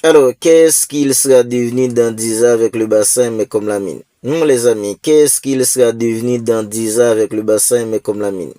Alors, qu'est-ce qu'il sera devenu dans 10 ans avec le bassin, mais comme la mine? Les amis, qu'est-ce qu'il sera devenu dans 10 ans avec le bassin, mais comme la mine?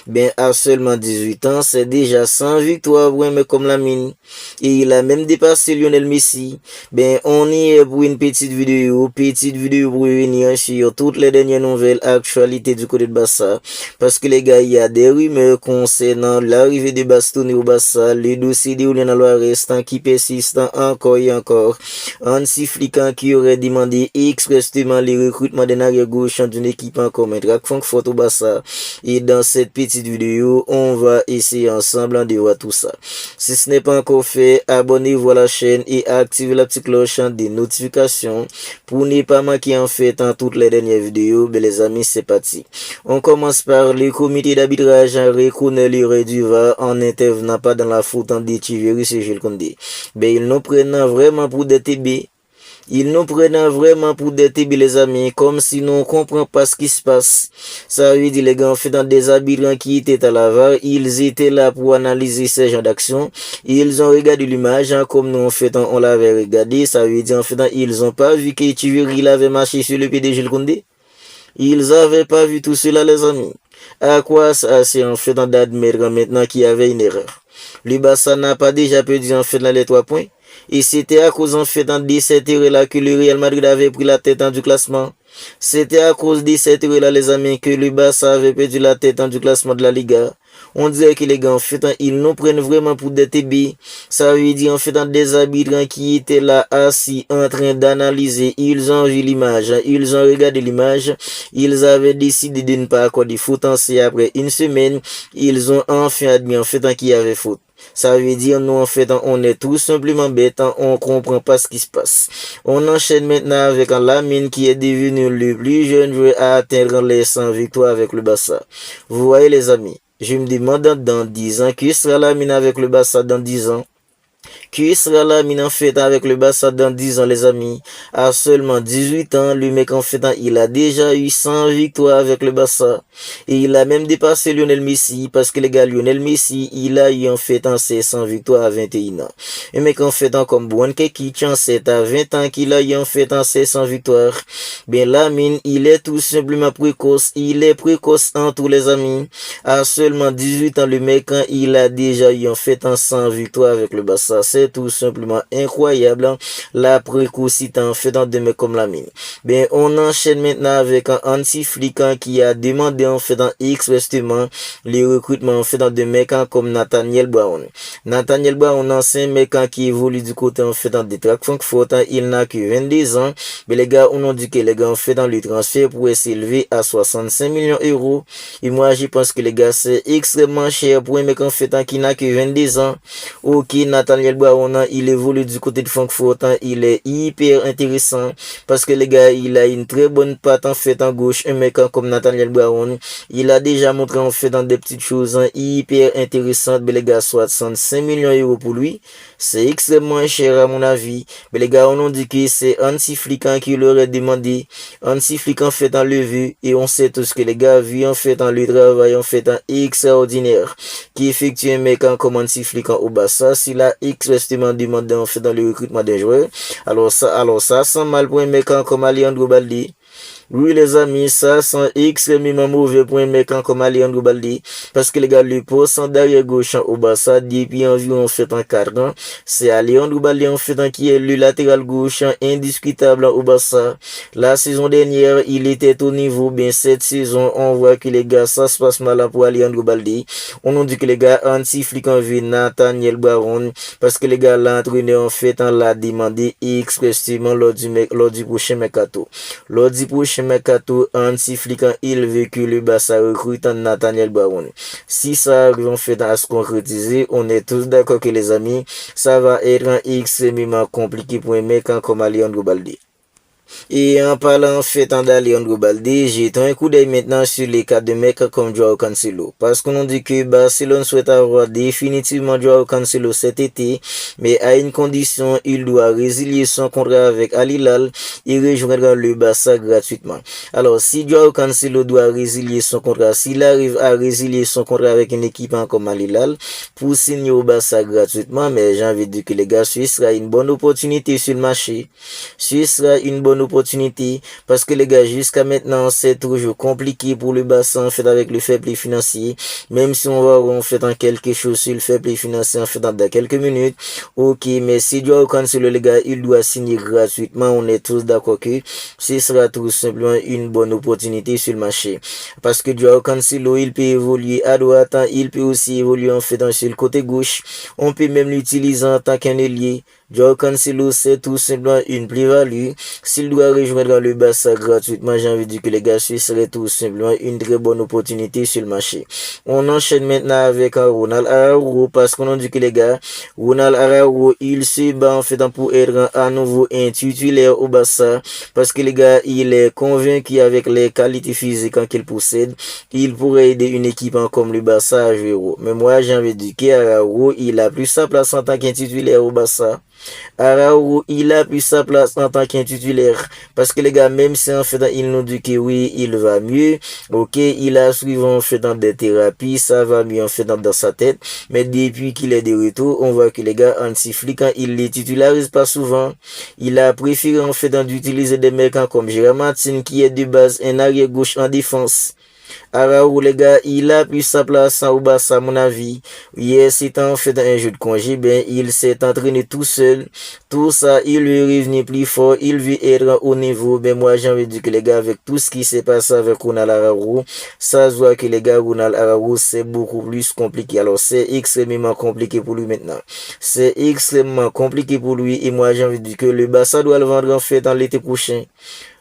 Ben, à seulement 18 ans, c'est déjà 100 victoires, ouais, mais comme la mine. Et il a même dépassé Lionel Messi. Ben, on y est pour une petite vidéo pour revenir sur toutes les dernières nouvelles actualités du côté de Barça. Parce que les gars, il y a des rumeurs concernant l'arrivée de Bastoni au Barça, le dossier de Julian Alvarez qui persiste encore et encore. Hansi Flick qui aurait demandé expressément le recrutement d'un arrière-gauche d'une équipe en commun, Francfort au Barça. Et dans cette petite vidéo, on va essayer ensemble de voir tout ça. Si ce n'est pas encore fait, abonnez-vous à la chaîne et activez la petite cloche des notifications pour ne pas manquer en fait en toutes les dernières vidéos. Ben les amis, c'est parti. On commence par le comité d'arbitrage reconnaît l'erreur du VAR en n'intervenant pas dans la faute en Thierry et Jules Koundé. Ben ils nous prennent vraiment pour des TB. Ils nous prennent vraiment pour des TB les amis, comme si nous ne comprenons pas ce qui se passe. Ça veut dire les gars, en fait, dans des arbitres qui étaient à la VAR, ils étaient là pour analyser ces genres d'actions. Ils ont regardé l'image, comme nous en fait, on l'avait regardé. Ça veut dire en fait, ils n'ont pas vu que Thierry avait marché sur le pied de Jules Koundé. Ils avaient pas vu tout cela les amis. À quoi ça c'est en fait d'admettre maintenant qu'il y avait une erreur. Le Barça n'a pas déjà perdu en fait dans les 3 points. Et c'était à cause en fait de cette erreur-là que le Real Madrid avait pris la tête du classement. C'était à cause de cette erreur-là les amis que le Barça avait perdu la tête du classement de la Liga. On dirait que les gars en fait ils nous prennent vraiment pour des TB. Ça veut dire en fait des arbitres qui étaient là assis en train d'analyser. Ils ont vu l'image, ils ont regardé l'image. Ils avaient décidé de ne pas accorder faute. Et après une semaine, ils ont enfin admis en fait qu'il y avait faute. Ça veut dire nous en fait on est tout simplement bêtes, on comprend pas ce qui se passe. On enchaîne maintenant avec Lamine qui est devenu le plus jeune joueur à atteindre les 100 victoires avec le Barça. Vous voyez les amis, je me demande dans 10 ans, qui sera Lamine avec le Barça dans 10 ans? Qui sera Lamine en fait avec le Barça dans 10 ans les amis? À seulement 18 ans, le mec en fait il a déjà eu 100 victoires avec le Barça. Et il a même dépassé Lionel Messi parce que les gars, Lionel Messi, il a eu en fait ses 100 victoires à 21 ans. Un mec en fait comme Buan Kekich, c'est à 20 ans qu'il a eu en fait ses 100 victoires. Bien Lamine, il est tout simplement précoce. Il est précoce en tous les amis. À seulement 18 ans, le mec, il a déjà eu en fait 100 victoires avec le Barça. C'est tout simplement incroyable la précocité en fait de mecs comme Lamine. Ben on enchaîne maintenant avec un Hansi Flick qui a demandé en fait expressément les recrutements en fait de mecs comme Nathaniel Brown. Nathaniel Brown c'est un mec qui évolue du côté en fait de Francfort, il n'a que 22 ans. Mais les gars, on a dit que les gars en fait dans le transfert pourrait s'élever à 65 millions d'euros. Et moi je pense que les gars c'est extrêmement cher pour un mec en fait qui n'a que 22 ans. Ok, Nathaniel Brown il évolue du côté de Francfort, il est hyper intéressant parce que les gars, il a une très bonne patte en fait en gauche. Un mec comme Nathaniel Brown, il a déjà montré en fait dans des petites choses hyper intéressantes. Mais les gars, 65 millions d'euros pour lui, c'est extrêmement cher à mon avis. Mais les gars, on a dit que c'est Hansi Flick qui l'aurait demandé. Hansi Flick en fait en levé et on sait tous que les gars vu en fait en le travail en fait extraordinaire qui effectue un mec comme Hansi Flick au Barça. S'il a expressément demandé en fait dans le recrutement des joueurs. Alors ça sent mal pour un mec comme Alejandro Balde. Oui les amis, ça sent extrêmement mauvais pour un mec comme Alejandro Balde. Parce que les gars, le poste d'arrière gauche au Barça depuis environ en fait en 4 ans. C'est Alejandro Balde en fait qui est le latéral gauche indiscutable au Barça. La saison dernière, il était au niveau. Bien cette saison, on voit que les gars, ça se passe mal pour Alejandro Balde. On nous dit que les gars, Hansi Flick en veut Nathaniel Brown. Parce que les gars, l'entraîneur en fait l'a demandé expressément lors du prochain mercato. Lors du prochain mercato, Hansi Flick il veut que le Barça recrute Nathaniel Brown. Si ça arrive en fait à se concrétiser, on est tous d'accord que les amis, ça va être extrêmement compliqué pour un mec comme Alejandro Balde. Et en parlant en fait d'Alejandro Balde, jetons un coup d'œil maintenant sur les cas de mecs comme Joao Cancelo. Parce qu'on dit que Barcelone souhaite avoir définitivement Joao Cancelo cet été, mais à une condition, il doit résilier son contrat avec Al Hilal et rejoindre le Barça gratuitement. Alors, si Joao Cancelo doit résilier son contrat, s'il arrive à résilier son contrat avec une équipe comme Al Hilal pour signer au Barça gratuitement, mais j'ai envie de dire que les gars, ce sera une bonne opportunité sur le marché. Ce sera une bonne opportunité parce que les gars, jusqu'à maintenant, c'est toujours compliqué pour le Barça en fait avec le fair play financier. Même si on va en fait en quelque chose sur le fair play financier en fait dans quelques minutes. Ok, mais si Joao Cancelo les gars, il doit signer gratuitement. On est tous d'accord que ce sera tout simplement une bonne opportunité sur le marché. Parce que Joao Cancelo, il peut évoluer à droite, il peut aussi évoluer en fait sur le côté gauche. On peut même l'utiliser en tant qu'un ailier. Joao Cancelo, c'est tout simplement une plus-value. S'il doit rejoindre le Barça gratuitement, j'ai envie de dire que les gars, ce serait tout simplement une très bonne opportunité sur le marché. On enchaîne maintenant avec Ronald Araujo parce qu'on a dit que les gars, Ronald Araujo, il se bat en fait pour être à nouveau un titulaire au Barça parce que les gars, il est convaincu avec les qualités physiques qu'il possède, il pourrait aider une équipe comme le Barça à jouer. Mais moi, j'ai envie de dire qu'Araujo, il a plus sa place en tant qu'un titulaire au Barça. Araujo, il a plus sa place en tant qu'un titulaire. Parce que les gars, même si en fait, il nous dit que oui, il va mieux. Ok, il a suivi en fait dans des thérapies, ça va mieux en fait dans sa tête. Mais depuis qu'il est de retour, on voit que les gars, Hansi Flick, quand il les titularise pas souvent, il a préféré en fait d'utiliser des mecs comme Gérard Martin, qui est de base un arrière gauche en défense. Araujo, les gars, il a pris sa place au Barça, à mon avis. Hier, c'était en fait un jeu de congé, ben, il s'est entraîné tout seul. Tout ça, il lui est revenu plus fort, il veut être au niveau. Ben, moi, j'ai envie de dire que les gars, avec tout ce qui s'est passé avec Ronald Araujo, ça se voit que les gars, Ronald Araujo, c'est beaucoup plus compliqué. Alors, c'est extrêmement compliqué pour lui maintenant. C'est extrêmement compliqué pour lui, et moi, j'ai envie de dire que le Barça doit le vendre en fait dans l'été prochain.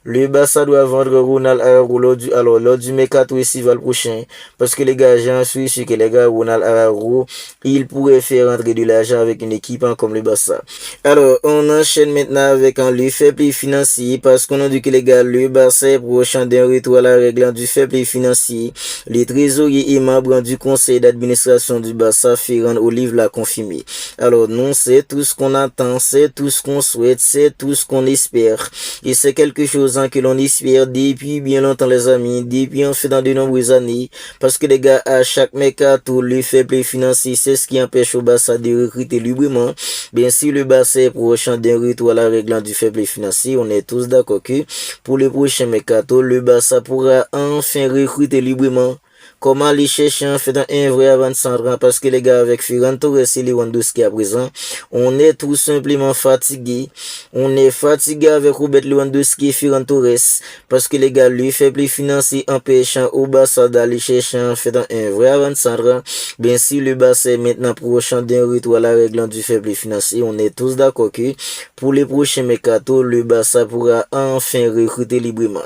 Le Barça doit vendre Ronald Araujo lors du mercato estival prochain. Parce que les gars, j'en suis sûr que les gars, Ronald Araujo, il pourrait faire rentrer de l'argent avec une équipe comme le Barça. Alors, on enchaîne maintenant avec le fair play financier. Parce qu'on a dit que les gars, le Barça est prochain d'un retour à la règle du fair play financier. Les trésoriers et membres du conseil d'administration du Barça Ferran Olive l'a confirmé. Alors, non, c'est tout ce qu'on attend, c'est tout ce qu'on souhaite, c'est tout ce qu'on espère. Et c'est quelque chose que l'on espère depuis bien longtemps les amis, depuis en fait dans de nombreuses années, parce que les gars, à chaque mercato, le fair play financier, c'est ce qui empêche au Barça de recruter librement. Bien sûr, le Barça est prochain d'un retour à la règle du fair play financier, on est tous d'accord que pour le prochain mercato, le Barça pourra enfin recruter librement. Comment aller chercher en fait un vrai avant-centre parce que les gars avec Ferran Torres et Lewandowski à présent, on est tout simplement fatigué. On est fatigué avec Robert Lewandowski et Ferran Torres parce que les gars, le fair play financier empêchant au Barça d'aller chercher en fait un vrai avant-centre. Bien si le Barça est maintenant prochain d'un retour à la règle du fair play financier, on est tous d'accord que pour les prochains mercato, le Barça pourra enfin recruter librement.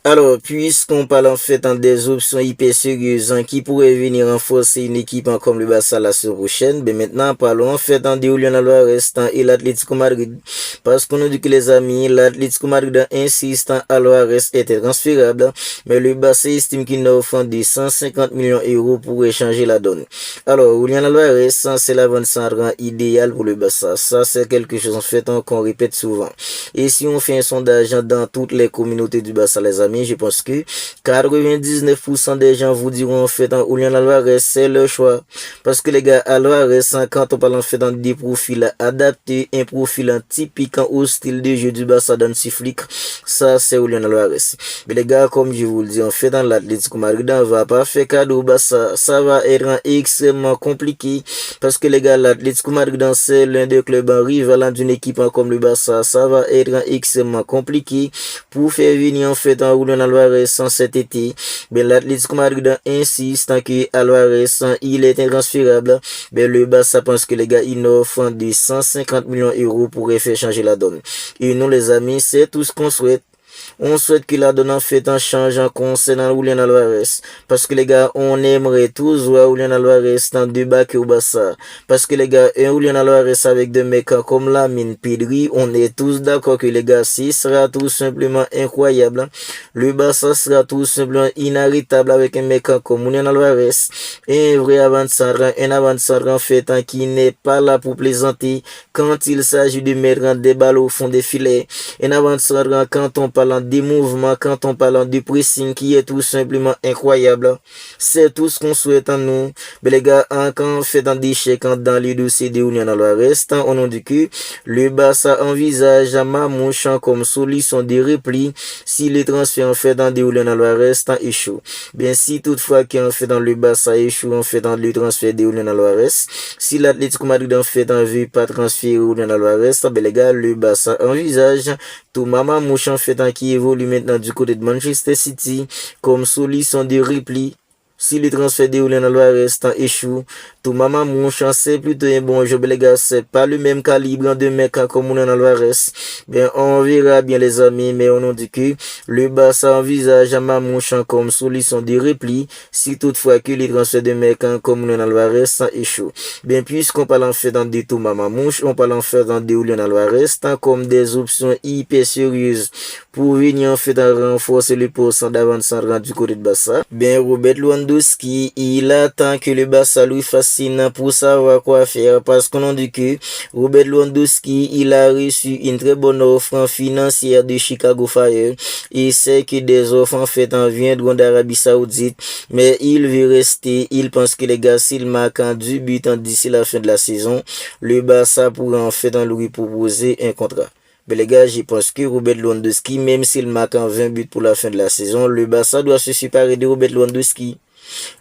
Alors, puisqu'on parle en fait des options hyper sérieuses qui pourraient venir renforcer une équipe comme le Barça la semaine prochaine, ben maintenant parlons en fait de Julián Álvarez et l'Atlético Madrid. Parce qu'on a dit que les amis, l'Atlético Madrid insiste Álvarez était transférable, mais le Barça estime qu'il n'a offert de 150 millions d'euros pour échanger la donne. Alors, Julián Álvarez, c'est l'avant-centre idéal pour le Barça. Ça, c'est quelque chose en fait qu'on répète souvent. Et si on fait un sondage dans toutes les communautés du Barça, les amis, je pense que 99% des gens vous diront en fait Julián Álvarez, c'est le choix. Parce que les gars, Álvarez, quand on parle en fait des profils adaptés, un profil typique au style de jeu du Barça dans Flick, ça c'est Julián Álvarez. Mais les gars, comme je vous le dis, en fait dans l'Atlético Madrid, on va pas faire cadeau au Barça. Ça va être extrêmement compliqué. Parce que les gars, l'Atlético Madrid, c'est l'un des clubs rivaux d'une équipe comme le Barça. Ça va être extrêmement compliqué pour faire venir en fait Julián Álvarez cet été. Mais l'Atlético Madrid insiste que Álvarez il est intransférable. Mais le Barça pense que les gars ils offrent de 150 millions d'euros pour faire changer la donne. Et nous les amis, c'est tout ce qu'on souhaite. On souhaite que la donne en fait un change en concernant Julian Alvarez. Parce que les gars, on aimerait tous voir Julian Alvarez dans deux bacs au Barça. Parce que les gars, un Julian Alvarez avec des mecs comme Lamine, Pedri, on est tous d'accord que les gars, si sera tout simplement incroyable. Le Barça sera tout simplement inarrêtable avec un mec comme Julian Alvarez. Un vrai avant-centre, un avant-centre en fait qui n'est pas là pour plaisanter quand il s'agit de mettre des balles au fond des filets. Un avant-centre quand on parle des mouvements, quand on parle du pressing qui est tout simplement incroyable. C'est tout ce qu'on souhaite en nous. Mais les gars, quand on fait un déchet, quand dans le dossier de Julian Alvarez, on nous dit que le Barça envisage Mamouche comme solution de repli si les transferts en fait dans de Julian Alvarez échouent. Bien, si toutefois qu'on fait dans le Barça échoue, on fait dans le transfert de Julian Alvarez, si l'Atlético Madrid en fait en veut pas transférer Julian Alvarez, ben les gars, le Barça envisage tout Mamouche en fait qui évolue maintenant du côté de Manchester City comme solution de repli. Si le transfert de Julian Alvarez échoue, tout maman mouche, c'est plutôt un bon jeu, les gars, c'est pas le même calibre de mec comme Julian Alvarez. Bien, on verra bien les amis, mais on nous dit que le Barça envisage à Mamouche comme solution de repli, si toutefois que les transferts de mec comme Julian Alvarez échoue. Bien, puisqu'on parle en fait dans des tout maman mouche, on parle en fait dans des Julian Alvarez, comme des options hyper sérieuses pour venir en fait renforcer le poste d'avant-centre du côté de Barça. Bien, Robert Lewandowski, il attend que le Barça lui fascine pour savoir quoi faire parce qu'on a dit que Robert Lewandowski, il a reçu une très bonne offre financière de Chicago Fire et sait que des offres en fait viendront d'Arabie Saoudite, mais il veut rester, il pense que les gars, s'il marque du but d'ici la fin de la saison, le Barça pourra en fait lui proposer un contrat. Mais les gars, je pense que Robert Lewandowski, même s'il marque 20 buts pour la fin de la saison, le Barça doit se séparer de Robert Lewandowski.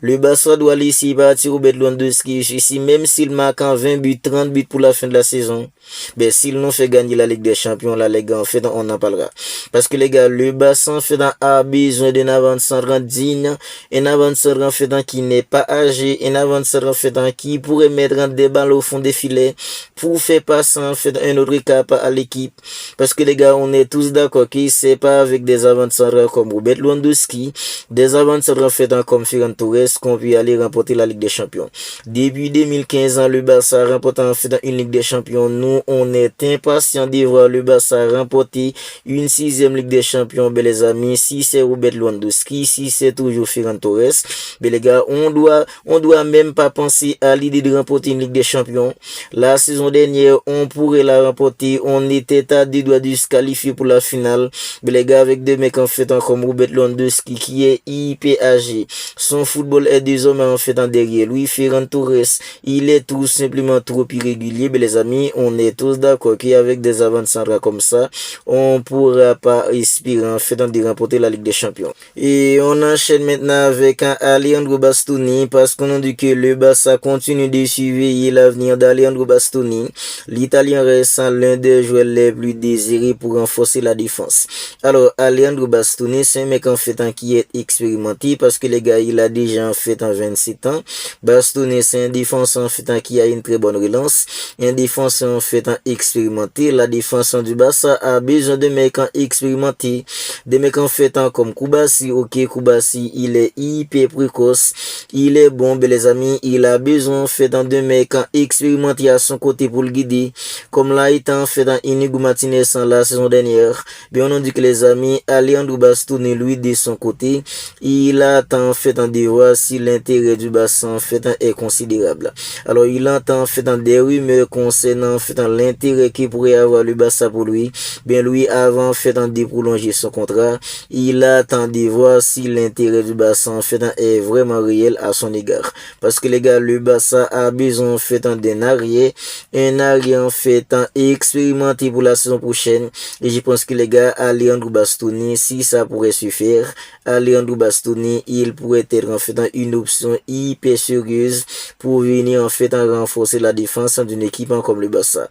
Le Barça doit laisser partir Robert Lewandowski ici, même s'il marque 20 buts, 30 buts pour la fin de la saison. Ben, s'il nous fait gagner la Ligue des Champions, la Ligue en fait, on en parlera. Parce que les gars, le Barça en fait a besoin d'un avant-centre digne, un avant-centre en fait qui n'est pas âgé, un avant-centre en fait qui pourrait mettre des balles au fond des filets pour faire passer en fait un autre cap à l'équipe. Parce que les gars, on est tous d'accord que c'est pas avec des avant-centres comme Robert Lewandowski, des avant-centres en fait comme Ferran Torres qu'on peut aller remporter la Ligue des Champions. Depuis 2015 le Barça remporte en fait une Ligue des Champions. Nous, on est impatient de voir le Barça remporter une 6e Ligue des Champions, ben les amis. Si c'est Robert Lewandowski, si c'est toujours Ferran Torres, ben les gars, on doit même pas penser à l'idée de remporter une Ligue des Champions. La saison dernière, on pourrait la remporter. On était à deux doigts de se qualifier pour la finale. Ben les gars, avec des mecs en fait comme Robert Lewandowski qui est hyper âgé. Son football est désormais en fait derrière lui. Ferran Torres, il est tout simplement trop irrégulier. Ben les amis, on est tous d'accord qu'avec des avant-centres comme ça, on pourra pas espérer en fait de remporter la Ligue des Champions. Et on enchaîne maintenant avec Alejandro Bastoni parce qu'on a dit que le Barça continue de surveiller l'avenir d'Alejandro Bastoni. L'Italien reste l'un des joueurs les plus désirés pour renforcer la défense. Alors, Alejandro Bastoni, c'est un mec en fait qui est expérimenté parce que les gars, il a déjà en fait 27 ans. Bastoni, c'est un défenseur en fait qui a une très bonne relance. Un défenseur en fait expérimenté. La défense du Barça a besoin de mecs expérimentés. Des mecs en fait comme Koubassi. Ok, Koubassi, il est hyper précoce. Il est bon, ben les amis. Il a besoin en fait de mecs expérimentés à son côté pour le guider. Comme là, il en fait Inigo Martinez la saison dernière. Ben on a dit que les amis, Alejandro Bastoni, lui, de son côté, il attend en fait de voir si l'intérêt du Barça en fait est considérable. Alors, il entend en fait des rumeurs concernant en fait l'intérêt qu'il pourrait avoir le Barça pour lui. Bien lui, avant en fait de prolonger son contrat, il attend de voir si l'intérêt du Barça en fait est vraiment réel à son égard. Parce que les gars, le Barça a besoin en fait d'un arrière en fait expérimenté pour la saison prochaine. Et je pense que les gars, Alejandro Bastoni, si ça pourrait suffire, Alejandro Bastoni, il pourrait être en fait une option hyper sérieuse pour venir en fait renforcer la défense d'une équipe comme le Barça.